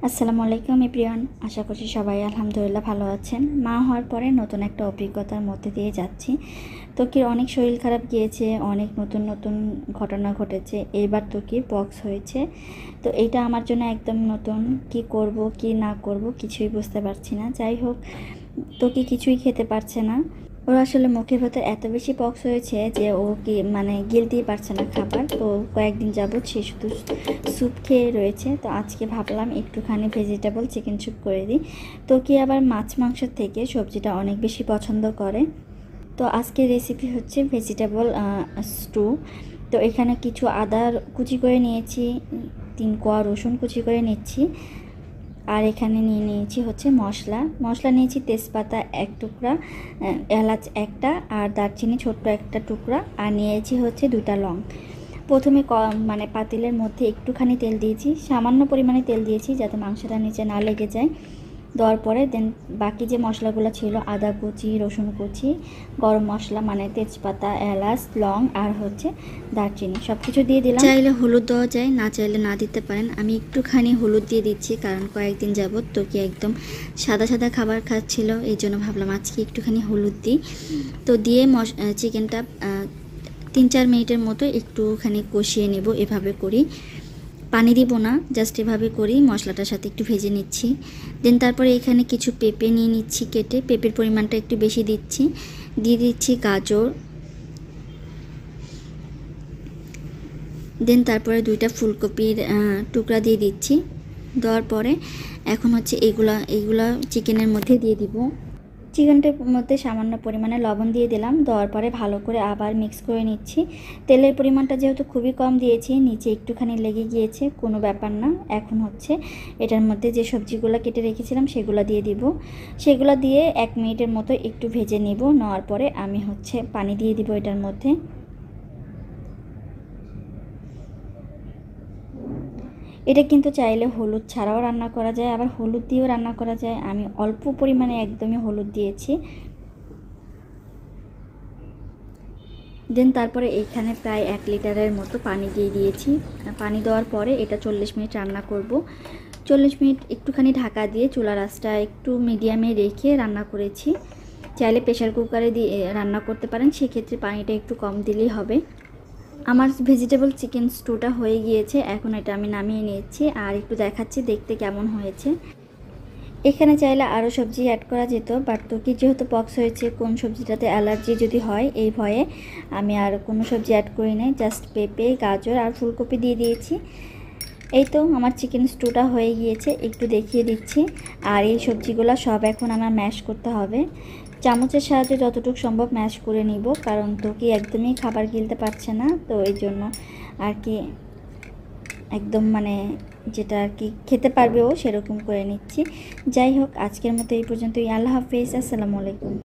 আসসালামু আলাইকুম এভরিওয়ান। আশা করছি সবাই আলহামদুলিল্লাহ ভালো আছেন। মা হওয়ার পরে নতুন একটা অভিজ্ঞতার মধ্যে দিয়ে যাচ্ছি। ত্বকির অনেক শরীর খারাপ গিয়েছে, অনেক নতুন নতুন ঘটনা ঘটেছে। এইবার ত্বকির পক্স হয়েছে, তো এইটা আমার জন্য একদম নতুন। কি করব কি না করব কিছুই বুঝতে পারছি না। যাই হোক, ত্বকি কিছুই খেতে পারছে না। ওর আসলে মুখের ভেতর এত বেশি পক্স হয়েছে যে ও কি গিলতেই পারছে না খাবার। তো কয়েকদিন যাবৎ সে শুধু স্যুপ খেয়ে রয়েছে। তো আজকে ভাবলাম একটুখানি ভেজিটেবল চিকেন স্যুপ করে দিই। তো কি আবার মাছ মাংসের থেকে সবজিটা অনেক বেশি পছন্দ করে। তো আজকের রেসিপি হচ্ছে ভেজিটেবল স্টু। তো এখানে কিছু আদা কুচি করে নিয়েছি, 3 কোয়া রসুন কুচি করে নিচ্ছি। আর এখানে নিয়ে নিয়েছি হচ্ছে মশলা নিয়েছি তেজপাতা 1 টুকরা, এলাচ 1টা, আর দারচিনি ছোট্ট একটা টুকরা, আর নিয়েছি হচ্ছে 2টা লং। প্রথমে পাতিলের মধ্যে একটুখানি তেল দিয়েছি, সামান্য পরিমাণে তেল দিয়েছি যাতে মাংসটা নিচে না লেগে যায়। দেওয়ার পরে দেন বাকি যে মশলাগুলো ছিল, আদা কুচি, রসুন কুচি, গরম মশলা তেজপাতা, এলাচ, লং আর হচ্ছে দারচিনি সব কিছু দিয়ে দিলাম। চাইলে হলুদ দেওয়া যায়, না চাইলে না দিতে পারেন। আমি একটুখানি হলুদ দিয়ে দিচ্ছি, কারণ কয়েকদিন যাবত তোকে একদম সাদা সাদা খাবার খাচ্ছিল, এই জন্য ভাবলাম আজকে একটুখানি হলুদ দিই। তো দিয়ে চিকেনটা 3-4 মিনিটের মতো একটুখানি কষিয়ে নেব। এভাবে করি, পানি দিব না, জাস্ট এভাবে করি, মশলাটার সাথে একটু ভেজে নিচ্ছি। দেন তারপরে এখানে কিছু পেঁপে নিয়ে নিচ্ছি কেটে, পেঁপের পরিমাণটা একটু বেশি দিচ্ছি। দিয়ে দিচ্ছি গাজর, দেন তারপরে 2টা ফুলকপির টুকরা দিয়ে দিচ্ছি। দেওয়ার পরে এখন হচ্ছে এইগুলা চিকেনের মধ্যে দিয়ে দিব। চিকেনটার মধ্যে সামান্য পরিমাণে লবণ দিয়ে দিলাম। দেওয়ার পরে ভালো করে আবার মিক্স করে নিচ্ছি। তেলের পরিমাণটা যেহেতু খুবই কম দিয়েছি, নিচে একটুখানি লেগে গিয়েছে, কোনো ব্যাপার না। এখন হচ্ছে এটার মধ্যে যে সবজিগুলো কেটে রেখেছিলাম সেগুলো দিয়ে দিব। সেগুলো দিয়ে 1 মিনিটের মতো একটু ভেজে নেব। নেওয়ার পরে আমি হচ্ছে পানি দিয়ে দিব এটার মধ্যে। এটা কিন্তু চাইলে হলুদ ছাড়াও রান্না করা যায়, আবার হলুদ দিয়েও রান্না করা যায়। আমি অল্প পরিমাণে একদমই হলুদ দিয়েছি। দেন তারপরে এইখানে প্রায় 1 লিটারের মতো পানি দিয়ে দিয়েছি। পানি দেওয়ার পরে এটা 40 মিনিট রান্না করব। 40 মিনিট একটুখানি ঢাকা দিয়ে চুলার আঁচটা একটু মিডিয়ামে রেখে রান্না করেছি। চাইলে প্রেশার কুকারে দিয়ে রান্না করতে পারেন, সেক্ষেত্রে পানিটা একটু কম দিলেই হবে। আমার ভেজিটেবল চিকেন স্টুটা হয়ে গিয়েছে, এখন এটা আমি নামিয়ে নিয়েছি আর একটু দেখাচ্ছি দেখতে কেমন হয়েছে। এখানে চাইলে আরও সবজি অ্যাড করা যেত, বাট ত্বকি যেহেতু পক্স হয়েছে, কোন সবজিটাতে অ্যালার্জি যদি হয় এই ভয়ে আমি আর কোনো সবজি অ্যাড করি নাই। জাস্ট পেঁপে, গাজর আর ফুলকপি দিয়ে দিয়েছি। এই তো আমার চিকেন স্টুটা হয়ে গিয়েছে, একটু দেখিয়ে দিচ্ছি। আর এই সবজিগুলো সব এখন আমার ম্যাশ করতে হবে। চামচের সাহায্যে যতটুকু সম্ভব ম্যাশ করে নিব, কারণ ত্বকি একদমই খাবার গিলতে পারছে না। তো এই জন্য আর কি একদম যেটা আর কি খেতে পারবে ও সেরকম করে নিচ্ছি। যাই হোক, আজকের মতো এই পর্যন্তই। আল্লাহ হাফেজ, আসসালামু আলাইকুম।